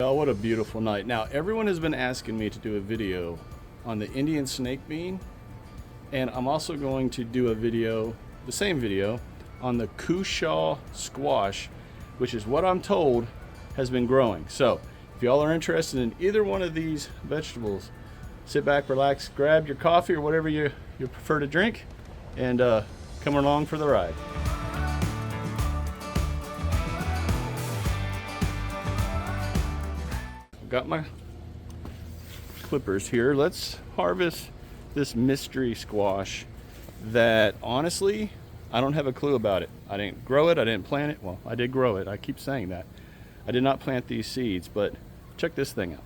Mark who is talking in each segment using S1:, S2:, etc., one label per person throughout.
S1: Oh, what a beautiful night. Now, everyone has been asking me to do a video on the Indian snake bean, and I'm also going to do a video, the same video, on the Kushaw squash, which is what I'm told has been growing. So, if y'all are interested in either one of these vegetables, sit back, relax, grab your coffee or whatever you prefer to drink, and come along for the ride. Got my clippers here. Let's harvest this mystery squash that honestly I don't have a clue about it. I didn't grow it, I didn't plant it. Well, I did grow it, I keep saying that. I did not plant these seeds, but check this thing out.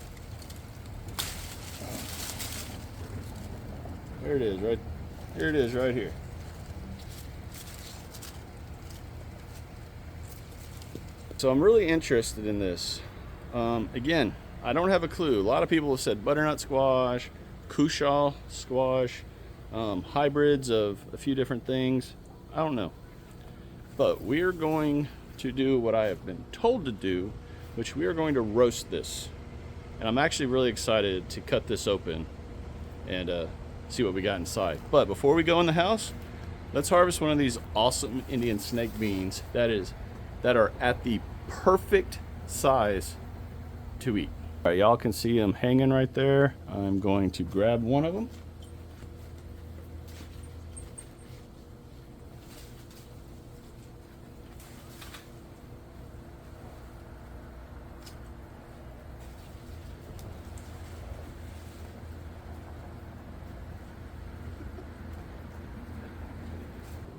S1: There it is, right here it is right here. So I'm really interested in this. Again, I don't have a clue. A lot of people have said butternut squash, Kushaw squash, hybrids of a few different things. I don't know. But we're going to do what I have been told to do, which we are going to roast this. And I'm actually really excited to cut this open and see what we got inside. But before we go in the house, let's harvest one of these awesome Indian snake beans that are at the perfect size to eat. All right, y'all can see them hanging right there. I'm going to grab one of them.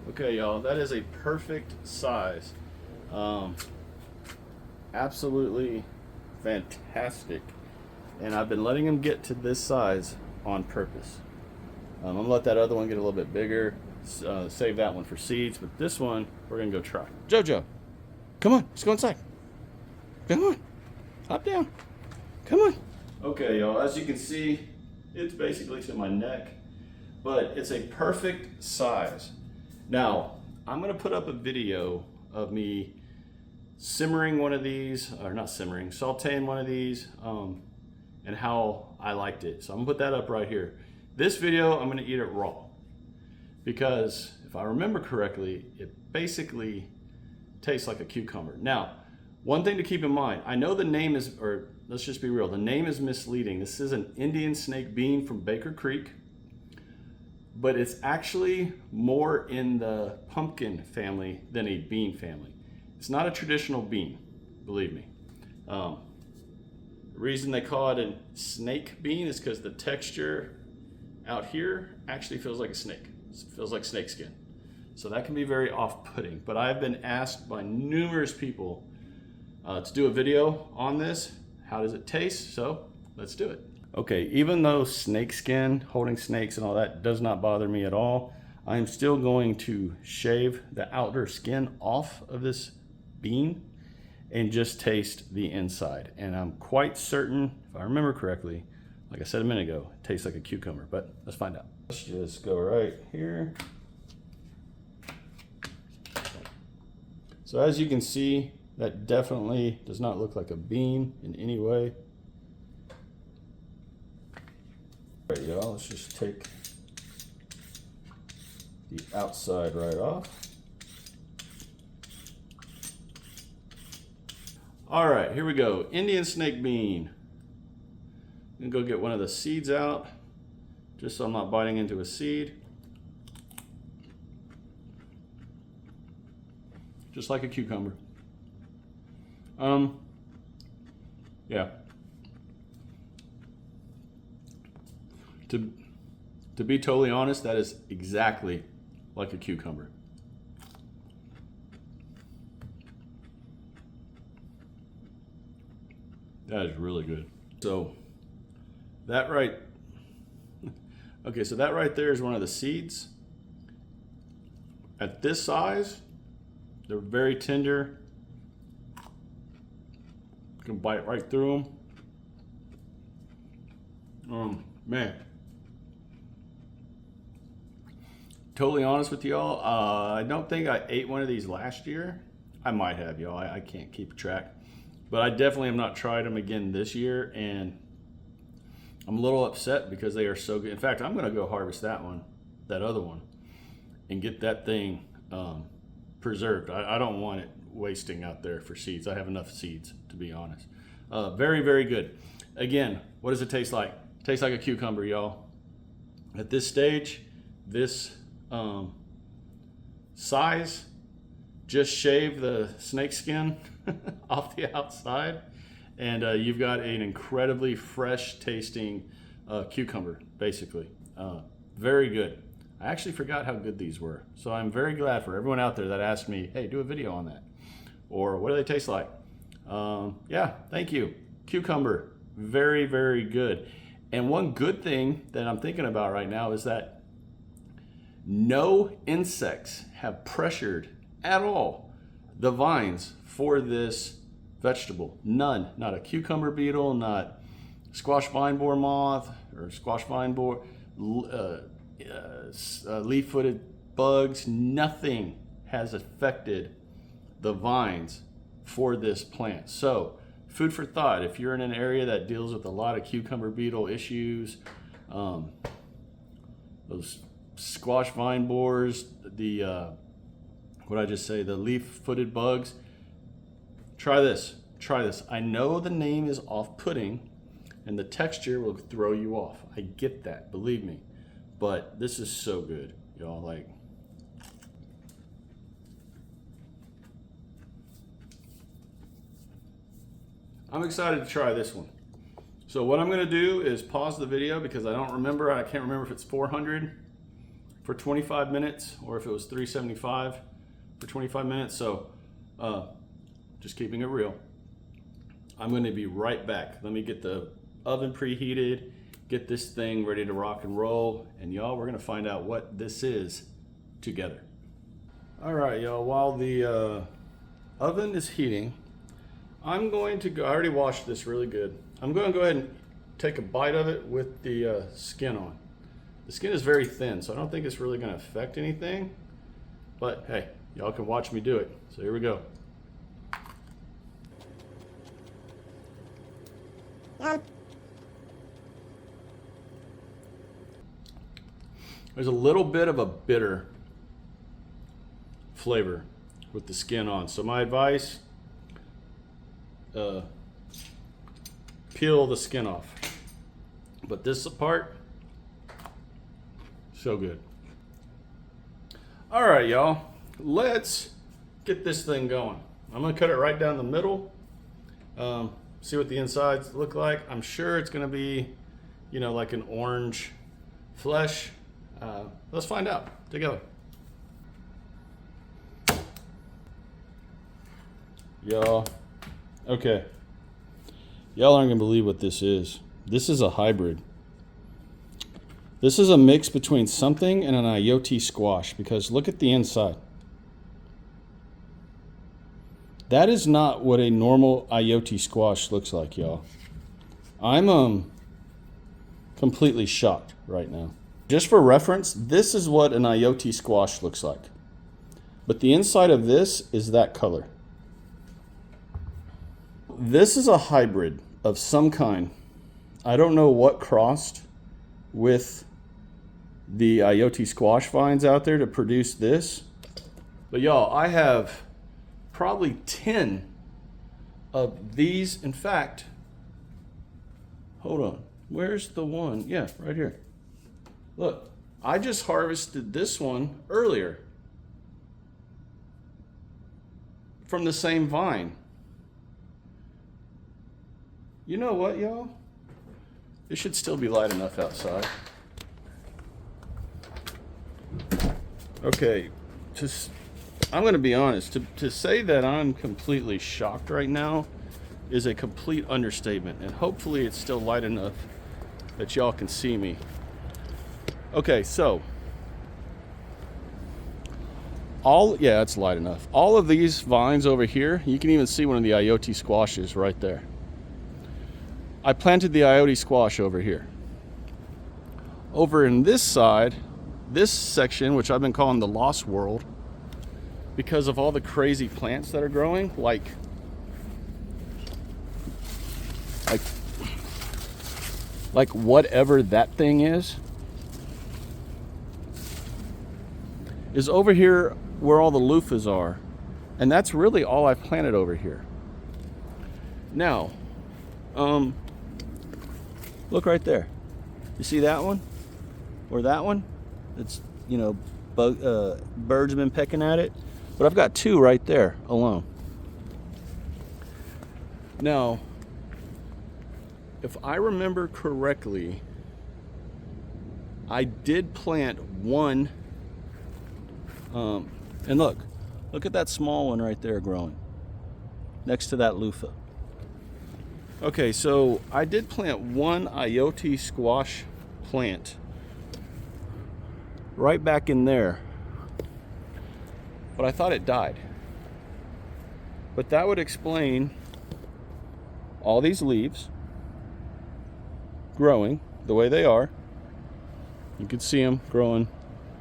S1: Okay, y'all, that is a perfect size. Absolutely fantastic. And I've been letting them get to this size on purpose. I'm gonna let that other one get a little bit bigger, save that one for seeds, but this one we're gonna go try. Jojo, come on, let's go inside. Come on, hop down, come on. Okay, y'all, as you can see, it's basically to my neck, but it's a perfect size. Now, I'm gonna put up a video of me simmering one of these, or not simmering, sauteing one of these, and how I liked it. So I'm gonna put that up right here. This video, I'm gonna eat it raw, because if I remember correctly, it basically tastes like a cucumber. Now, one thing to keep in mind, I know the name is, or let's just be real, the name is misleading. This is an Indian snake bean from Baker Creek, but it's actually more in the pumpkin family than a bean family. It's not a traditional bean, believe me. The reason they call it a snake bean is because the texture out here actually feels like a snake. It feels like snake skin. So that can be very off-putting. But I've been asked by numerous people to do a video on this. How does it taste? So let's do it. Okay, even though snake skin, holding snakes and all that does not bother me at all, I'm still going to shave the outer skin off of this bean and just taste the inside. And I'm quite certain, if I remember correctly, like I said a minute ago, it tastes like a cucumber, but let's find out. Let's just go right here. So as you can see, that definitely does not look like a bean in any way. All right, y'all, let's just take the outside right off. All right, here we go. Indian snake bean. I'm gonna go get one of the seeds out, just so I'm not biting into a seed. Just like a cucumber. Yeah. To be totally honest, that is exactly like a cucumber. That is really good. So that right, okay, so that right there is one of the seeds. At this size, they're very tender. You can bite right through them. Man. Totally honest with y'all, I don't think I ate one of these last year. I might have, y'all. I can't keep track. But I definitely have not tried them again this year, and I'm a little upset because they are so good. In fact, I'm going to go harvest that other one, and get that thing preserved. I don't want it wasting out there for seeds. I have enough seeds, to be honest. Very, very good. Again, what does it taste like? It tastes like a cucumber, y'all. At this stage, this size, just shave the snake skin off the outside, and you've got an incredibly fresh tasting cucumber, basically. Very good. I actually forgot how good these were. So I'm very glad for everyone out there that asked me, hey, do a video on that. Or what do they taste like? Yeah, thank you. Cucumber, very, very good. And one good thing that I'm thinking about right now is that no insects have pressured at all the vines for this vegetable. None. Not a cucumber beetle, not squash vine borer moth or squash vine borer, leaf-footed bugs. Nothing has affected the vines for this plant. So food for thought. If you're in an area that deals with a lot of cucumber beetle issues, those squash vine borers, the what I just say, the leaf-footed bugs, try this. Try this. I know the name is off-putting and the texture will throw you off. I get that, believe me. But this is so good, y'all. Like, I'm excited to try this one. So what I'm gonna do is pause the video because I don't remember. I can't remember if it's 400 for 25 minutes or if it was 375 for 25 minutes. So just keeping it real. I'm gonna be right back. Let me get the oven preheated, get this thing ready to rock and roll, and y'all, we're gonna find out what this is together. All right, y'all, while the oven is heating, I'm going to go, I already washed this really good. I'm going to go ahead and take a bite of it with the skin on. The skin is very thin, so I don't think it's really going to affect anything. But hey, y'all can watch me do it. So here we go. There's a little bit of a bitter flavor with the skin on. So my advice, peel the skin off. But this part, so good. All right, y'all, let's get this thing going. I'm gonna cut it right down the middle. See what the insides look like. I'm sure it's gonna be, you know, like an orange flesh. Let's find out together. Y'all, okay. Y'all aren't gonna believe what this is. This is a hybrid. This is a mix between something and an IoT squash, because look at the inside. That is not what a normal IoT squash looks like, y'all. I'm completely shocked right now. Just for reference, this is what an IoT squash looks like. But the inside of this is that color. This is a hybrid of some kind. I don't know what crossed with the IoT squash vines out there to produce this. But y'all, I have probably 10 of these. In fact, hold on. Where's the one? Yeah, right here. Look, I just harvested this one earlier from the same vine. You know what, y'all? It should still be light enough outside. Okay, I'm going to be honest. To say that I'm completely shocked right now is a complete understatement. And hopefully it's still light enough that y'all can see me. Okay, so. Yeah, it's light enough. All of these vines over here, you can even see one of the IoT squashes right there. I planted the IoT squash over here. Over in this side, this section, which I've been calling the Lost World, because of all the crazy plants that are growing, like like whatever that thing is over here where all the loofahs are. And that's really all I've planted over here. Now, look right there. You see that one? Or that one? It's, you know, birds have been pecking at it. But I've got two right there alone. Now, if I remember correctly, I did plant one, and look at that small one right there growing next to that loofah. Okay, so I did plant one Iote squash plant right back in there, but I thought it died. But that would explain all these leaves growing the way they are. You can see them growing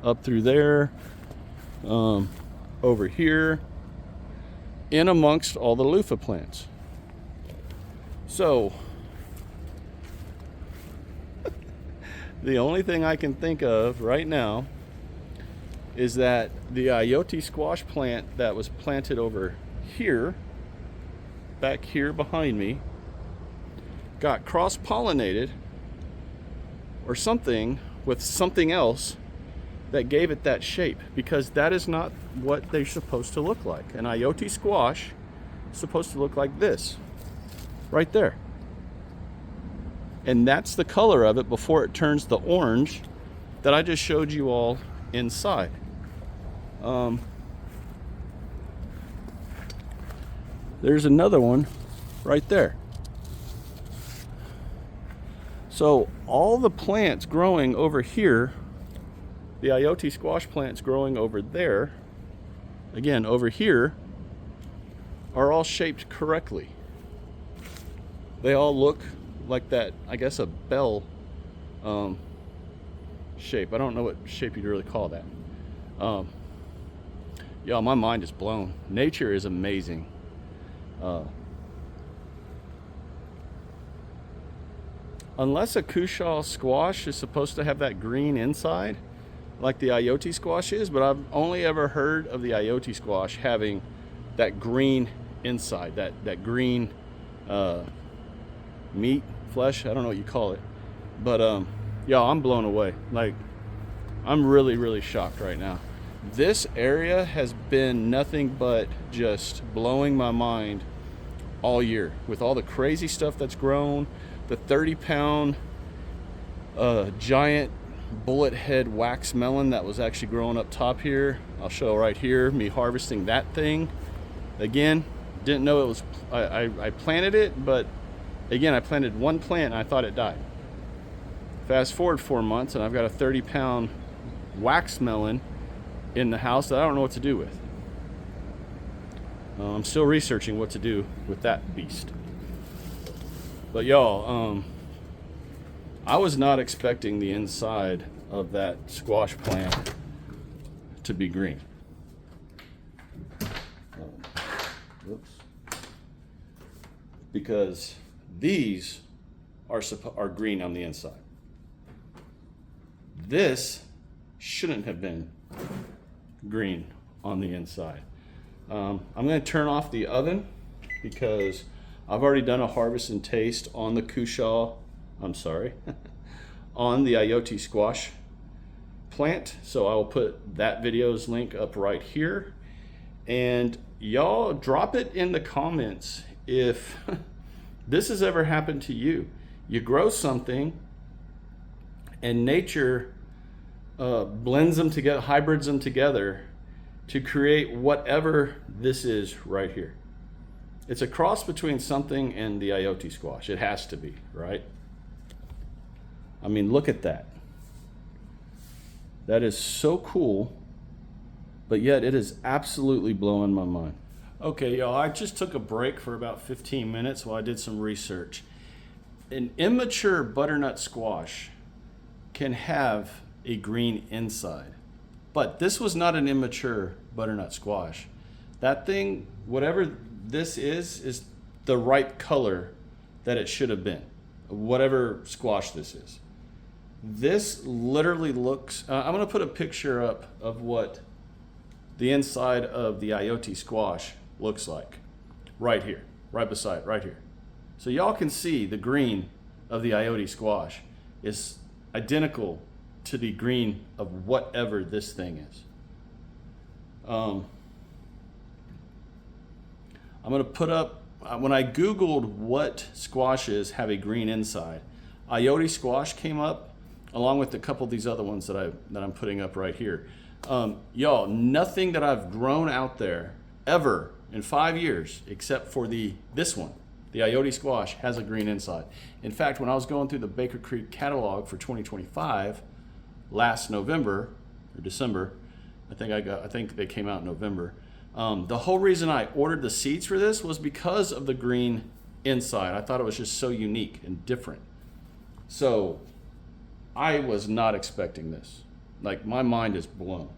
S1: up through there, over here, in amongst all the loofah plants. So the only thing I can think of right now is that the Iote squash plant that was planted over here, back here behind me, got cross-pollinated or something with something else that gave it that shape, because that is not what they're supposed to look like. An Iote squash is supposed to look like this right there, and that's the color of it before it turns the orange that I just showed you all inside. There's another one right there. So all the plants growing over here, the Iote squash plants growing over there, again over here, are all shaped correctly. They all look like that, I guess, a bell shape. I don't know what shape you'd really call that. Yeah, my mind is blown. Nature is amazing. Unless a Kusha squash is supposed to have that green inside, like the Iote squash is, but I've only ever heard of the Iote squash having that green inside, that green meat, flesh, I don't know what you call it. But yeah, I'm blown away. Like, I'm really, really shocked right now. This area has been nothing but just blowing my mind all year with all the crazy stuff that's grown. The 30-pound giant bullet head wax melon that was actually growing up top here. I'll show right here me harvesting that thing. Again, didn't know it was, I planted it, but again, I planted one plant and I thought it died. Fast forward 4 months and I've got a 30-pound wax melon in the house that I don't know what to do with. I'm still researching what to do with that beast. But y'all, I was not expecting the inside of that squash plant to be green. Whoops. Because these are green on the inside. This shouldn't have been green on the inside. I'm going to turn off the oven because I've already done a harvest and taste on the Kusha, on the Iote squash plant. So I will put that video's link up right here. And y'all drop it in the comments if this has ever happened to you. You grow something and nature blends them together, hybrids them together to create whatever this is right here. It's a cross between something and the Iote squash. It has to be, right? I mean, look at that. That is so cool, but yet it is absolutely blowing my mind. Okay, y'all, I just took a break for about 15 minutes while I did some research. An immature butternut squash can have a green inside, but this was not an immature butternut squash. That thing, whatever this is the ripe color that it should have been. whatever squash this is. This literally looks, I'm going to put a picture up of what the inside of the Iote squash looks like right here, right beside, right here. So y'all can see the green of the Iote squash is identical to the green of whatever this thing is. I'm going to put up, when I Googled what squashes have a green inside, Iote squash came up along with a couple of these other ones that I'm putting up right here. Y'all, nothing that I've grown out there ever in 5 years, except for this one, the Iote squash, has a green inside. In fact, when I was going through the Baker Creek catalog for 2025 last November or December, I think they came out in November. The whole reason I ordered the seeds for this was because of the green inside. I thought it was just so unique and different. So I was not expecting this. Like, my mind is blown.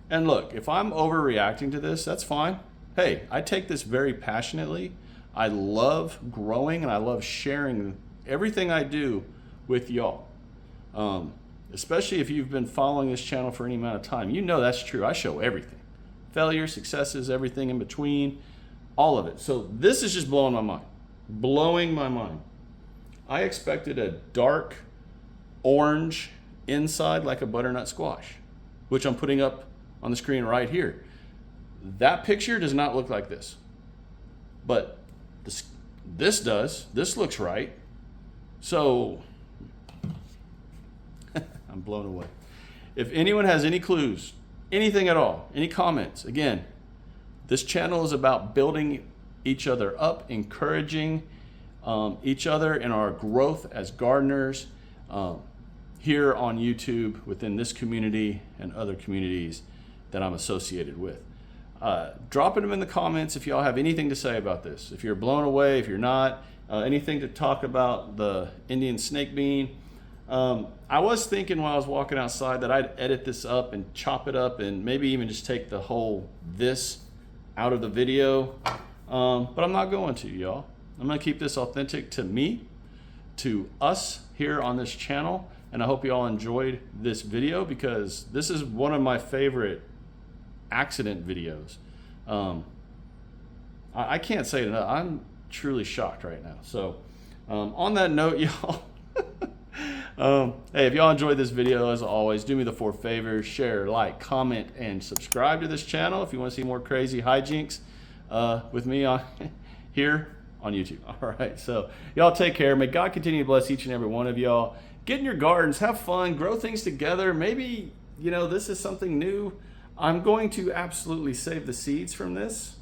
S1: And look, if I'm overreacting to this, that's fine. Hey, I take this very passionately. I love growing and I love sharing everything I do with y'all. Especially if you've been following this channel for any amount of time. You know that's true. I show everything. Failures, successes, everything in between, all of it. So this is just blowing my mind. Blowing my mind. I expected a dark orange inside like a butternut squash, which I'm putting up on the screen right here. That picture does not look like this, but this does. This looks right. So I'm blown away. If anyone has any clues, anything at all, any comments, again, this channel is about building each other up, encouraging each other in our growth as gardeners here on YouTube, within this community and other communities that I'm associated with. Dropping them in the comments if y'all have anything to say about this. If you're blown away, if you're not, anything to talk about the Indian snake bean. I was thinking while I was walking outside that I'd edit this up and chop it up and maybe even just take the whole this out of the video, but I'm not going to, y'all. I'm gonna keep this authentic to me, to us here on this channel, and I hope you all enjoyed this video because this is one of my favorite accident videos. I can't say it enough. I'm truly shocked right now. So on that note, y'all, hey, if y'all enjoyed this video, as always, do me the 4 favors: share, like, comment, and subscribe to this channel if you want to see more crazy hijinks with me on here on YouTube. All right, so y'all take care. May God continue to bless each and every one of y'all. Get in your gardens, have fun, grow things together. Maybe, you know, this is something new. I'm going to absolutely save the seeds from this,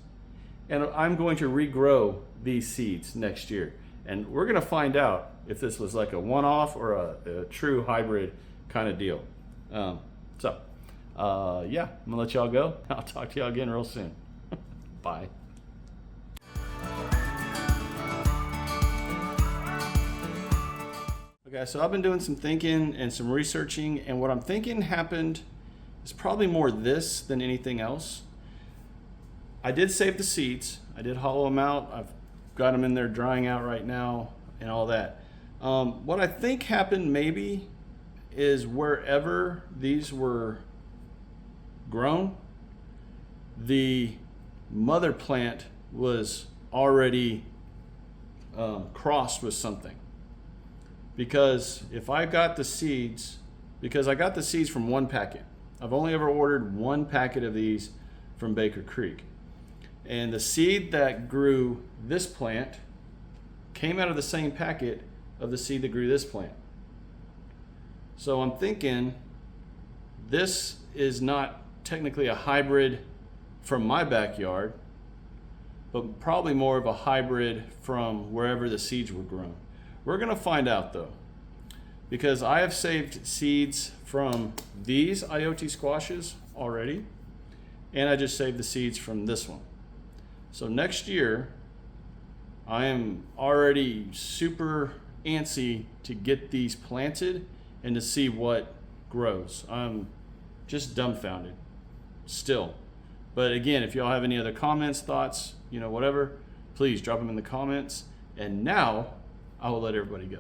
S1: and I'm going to regrow these seeds next year. And we're going to find out if this was like a one-off or a true hybrid kind of deal. Yeah, I'm going to let y'all go. I'll talk to y'all again real soon. Bye. Okay, so I've been doing some thinking and some researching, and what I'm thinking happened is probably more this than anything else. I did save the seeds. I did hollow them out. I've got them in there drying out right now and all that. What I think happened maybe is wherever these were grown, the mother plant was already crossed with something. Because if I got the seeds, because I got the seeds from one packet. I've only ever ordered one packet of these from Baker Creek. And the seed that grew this plant came out of the same packet of the seed that grew this plant. So I'm thinking this is not technically a hybrid from my backyard, but probably more of a hybrid from wherever the seeds were grown. We're gonna find out though, because I have saved seeds from these Iote squashes already, and I just saved the seeds from this one. So next year, I am already super antsy to get these planted and to see what grows. I'm just dumbfounded still. But again, if y'all have any other comments, thoughts, you know, whatever, please drop them in the comments. And now I will let everybody go.